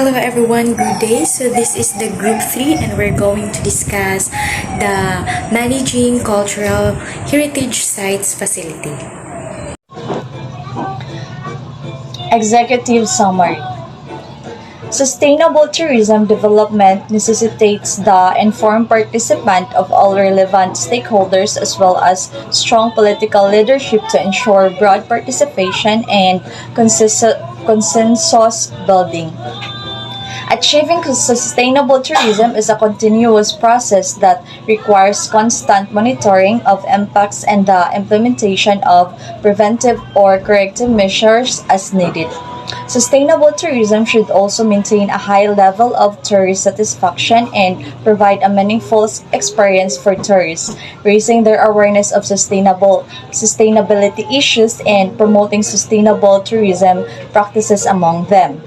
Hello everyone, good day. So this is the group 3 and we're going to discuss the Managing Cultural Heritage Sites facility. Executive Summary. Sustainable tourism development necessitates the informed participation of all relevant stakeholders as well as strong political leadership to ensure broad participation and consensus building. Achieving sustainable tourism is a continuous process that requires constant monitoring of impacts and the implementation of preventive or corrective measures as needed. Sustainable tourism should also maintain a high level of tourist satisfaction and provide a meaningful experience for tourists, raising their awareness of sustainability issues and promoting sustainable tourism practices among them.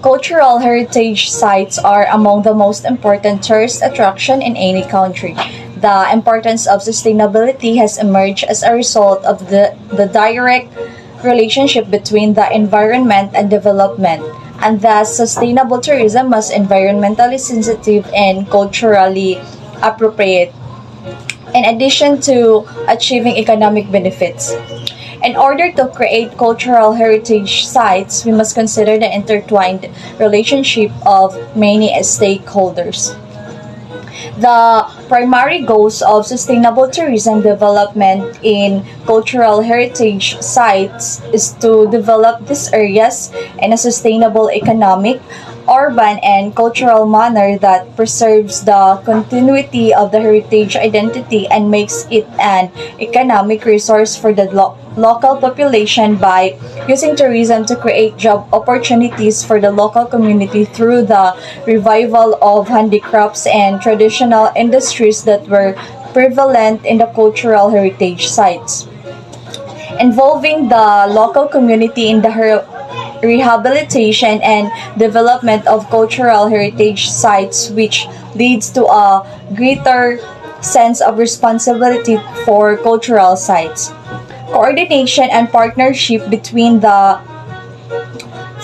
Cultural heritage sites are among the most important tourist attraction in any country. The importance of sustainability has emerged as a result of the direct relationship between the environment and development, and thus sustainable tourism must environmentally sensitive and culturally appropriate, in addition to achieving economic benefits. In order to create cultural heritage sites, we must consider the intertwined relationship of many stakeholders. The primary goals of sustainable tourism development in cultural heritage sites is to develop these areas in a sustainable economic, urban, and cultural manner that preserves the continuity of the heritage identity and makes it an economic resource for the local population by using tourism to create job opportunities for the local community through the revival of handicrafts and traditional industries that were prevalent in the cultural heritage sites. Involving the local community in the rehabilitation and development of cultural heritage sites, which leads to a greater sense of responsibility for cultural sites. Coordination and partnership between the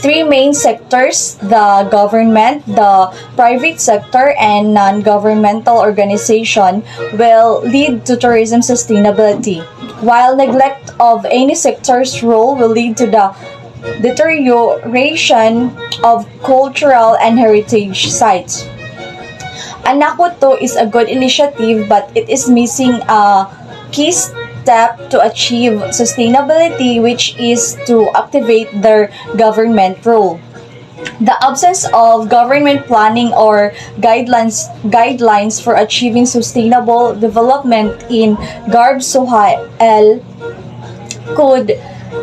three main sectors: the government, the private sector, and non-governmental organization will lead to tourism sustainability, while neglect of any sector's role will lead to the deterioration of cultural and heritage sites. Anakoto is a good initiative, but it is missing a key step to achieve sustainability, which is to activate their government role. The absence of government planning or guidelines for achieving sustainable development in Garb Sohail could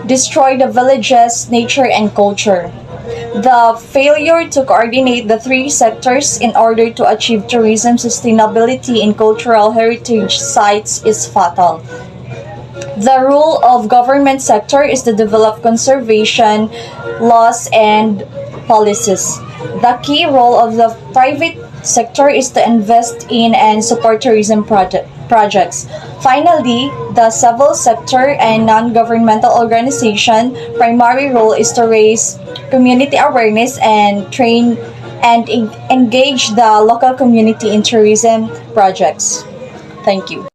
destroy the village's nature and culture. The failure to coordinate the three sectors in order to achieve tourism sustainability in cultural heritage sites is fatal. The role of government sector is to develop conservation laws and policies. The key role of the private sector is to invest in and support tourism projects. Finally, the civil sector and non-governmental organization primary role is to raise community awareness and train and engage the local community in tourism projects. Thank you.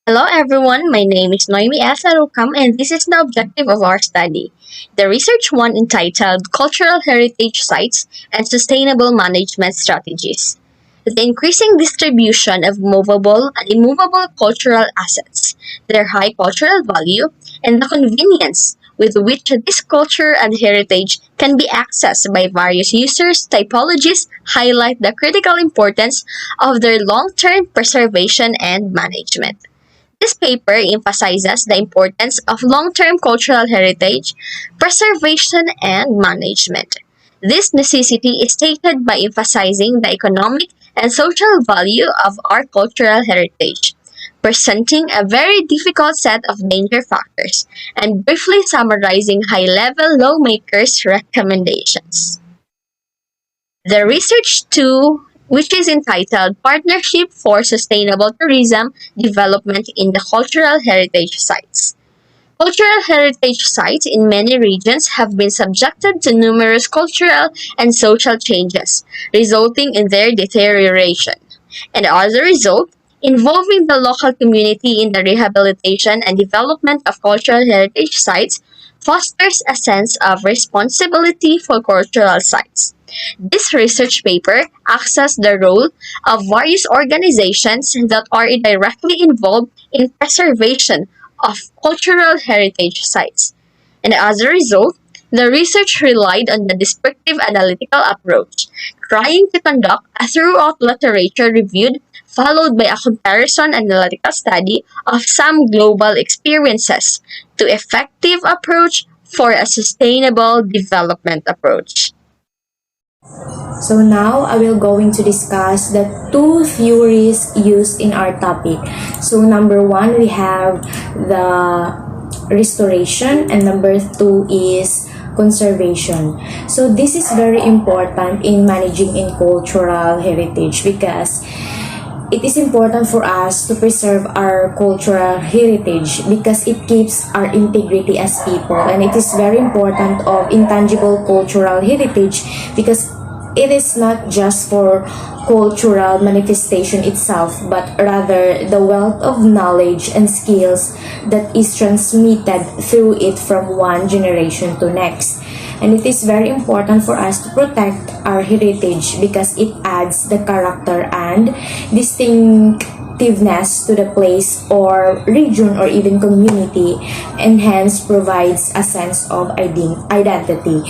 Hello everyone, my name is Noemi S. Arukam and this is the objective of our study. The research one entitled Cultural Heritage Sites and Sustainable Management Strategies. The increasing distribution of movable and immovable cultural assets, their high cultural value, and the convenience with which this culture and heritage can be accessed by various users typologies highlight the critical importance of their long-term preservation and management. This paper emphasizes the importance of long-term cultural heritage, preservation, and management. This necessity is stated by emphasizing the economic and social value of our cultural heritage, presenting a very difficult set of danger factors, and briefly summarizing high-level lawmakers' recommendations. The Research 2, which is entitled Partnership for Sustainable Tourism Development in the Cultural Heritage Sites. Cultural heritage sites in many regions have been subjected to numerous cultural and social changes, resulting in their deterioration. And as a result, involving the local community in the rehabilitation and development of cultural heritage sites fosters a sense of responsibility for cultural sites. This research paper assesses the role of various organizations that are directly involved in preservation of cultural heritage sites. And as a result, the research relied on the descriptive analytical approach, trying to conduct a thorough literature review followed by a comparison analytical study of some global experiences to effective approach for a sustainable development approach. So now I will going to discuss the two theories used in our topic. So number one, we have the restoration, and number two is conservation. So this is very important in managing in cultural heritage because it is important for us to preserve our cultural heritage because it keeps our integrity as people, and it is very important of intangible cultural heritage because it is not just for cultural manifestation itself, but rather the wealth of knowledge and skills that is transmitted through it from one generation to next. And it is very important for us to protect our heritage because it adds the character and distinctiveness to the place or region or even community, and hence provides a sense of identity.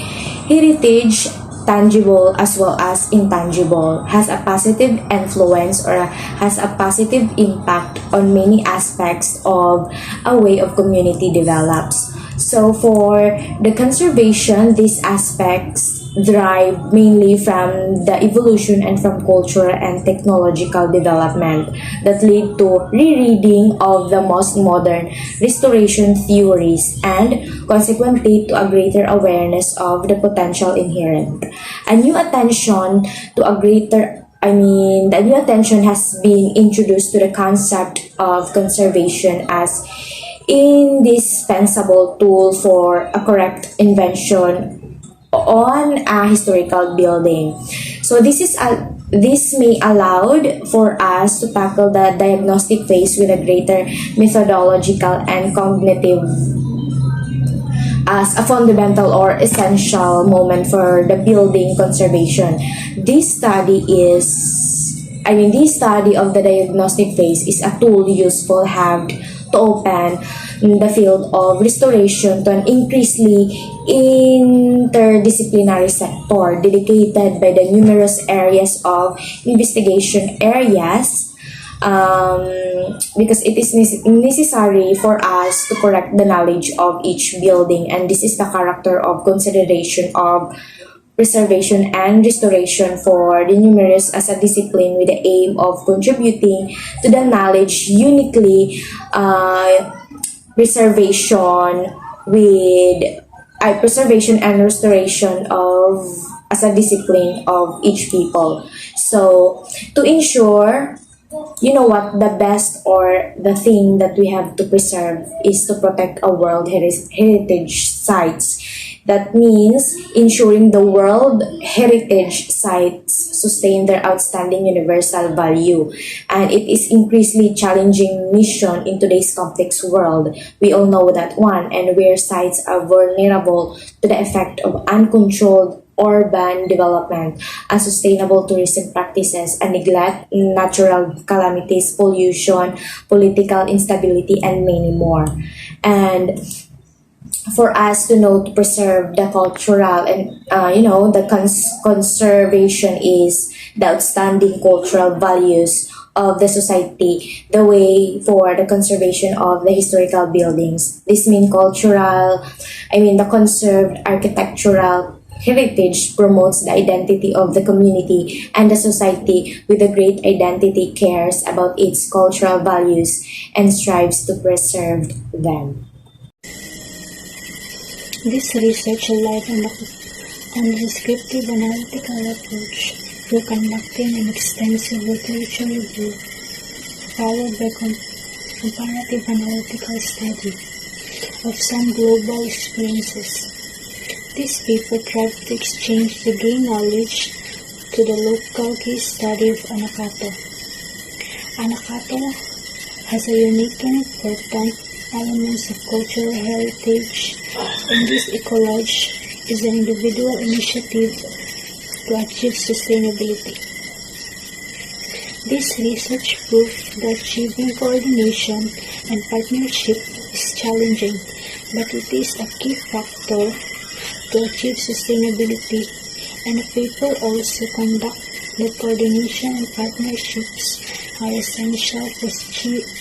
Heritage, tangible as well as intangible, has a positive influence or has a positive impact on many aspects of a way of community develops. So for the conservation, these aspects derive mainly from the evolution and from cultural and technological development that lead to rereading of the most modern restoration theories and consequently to a greater awareness of the potential inherent. A new attention to a greater the new attention has been introduced to the concept of conservation as indispensable tool for a correct invention on a historical building. So this may allowed for us to tackle the diagnostic phase with a greater methodological and cognitive as a fundamental or essential moment for the building conservation. This study of the diagnostic phase is a tool useful have to open the field of restoration to an increasingly interdisciplinary sector dedicated by the numerous areas of investigation areas, because it is necessary for us to correct the knowledge of each building, and this is the character of consideration of preservation and restoration for the numerous as a discipline with the aim of contributing to the knowledge uniquely preservation and restoration of as a discipline of each people. So to ensure, the best or the thing that we have to preserve is to protect our world heritage sites. That means ensuring the world heritage sites sustain their outstanding universal value. And it is increasingly challenging mission in today's complex world. We all know that one, and where sites are vulnerable to the effect of uncontrolled urban development, unsustainable tourism practices, and neglect, natural calamities, pollution, political instability, and many more. And for us to know to preserve the cultural and the conservation is the outstanding cultural values of the society, the way for the conservation of the historical buildings. This means the conserved architectural heritage promotes the identity of the community, and the society with a great identity cares about its cultural values and strives to preserve them. This research relied on the descriptive analytical approach through conducting an extensive literature review followed by comparative analytical study. of some global experiences. This paper tried to exchange the gain knowledge to the local case study of Anakato. Anakato has a unique and important elements of cultural heritage, and this ecology is an individual initiative to achieve sustainability. This research proved that achieving coordination and partnership is challenging, but it is a key factor to achieve sustainability, and the paper also conduct that coordination and partnerships are essential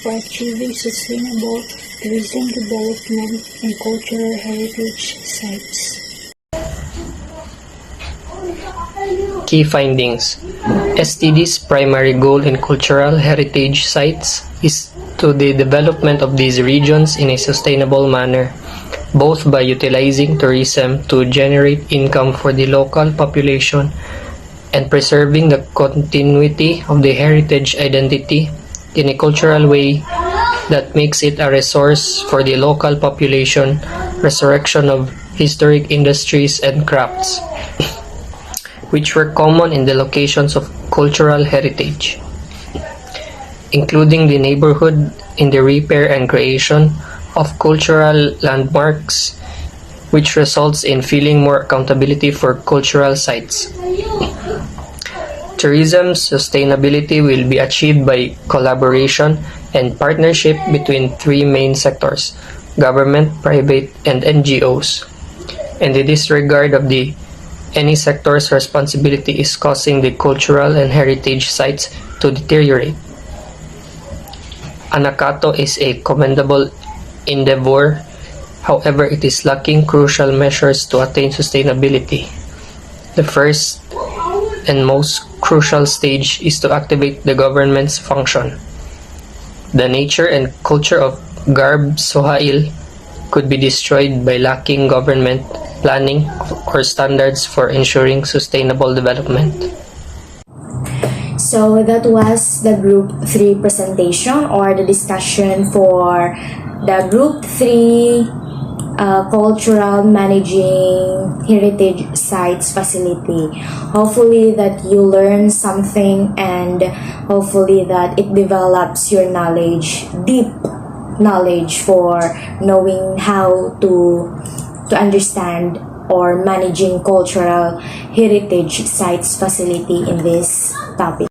for achieving sustainable tourism development and cultural heritage sites. Key findings. STD's primary goal in cultural heritage sites is to the development of these regions in a sustainable manner, both by utilizing tourism to generate income for the local population and preserving the continuity of the heritage identity in a cultural way that makes it a resource for the local population, resurrection of historic industries and crafts, which were common in the locations of cultural heritage, including the neighborhood in the repair and creation of cultural landmarks, which results in feeling more accountability for cultural sites. Tourism's sustainability will be achieved by collaboration and partnership between three main sectors: government, private, and NGOs. And the disregard of any sector's responsibility is causing the cultural and heritage sites to deteriorate. Anakato is a commendable endeavor, however, it is lacking crucial measures to attain sustainability. The first and most crucial stage is to activate the government's function. The nature and culture of Garb Sohail could be destroyed by lacking government planning or standards for ensuring sustainable development. So that was the Group 3 presentation or the discussion for the Group 3 cultural managing heritage sites facility. Hopefully that you learn something, and hopefully that it develops your knowledge, deep knowledge for knowing how to understand or managing cultural heritage sites facility in this topic.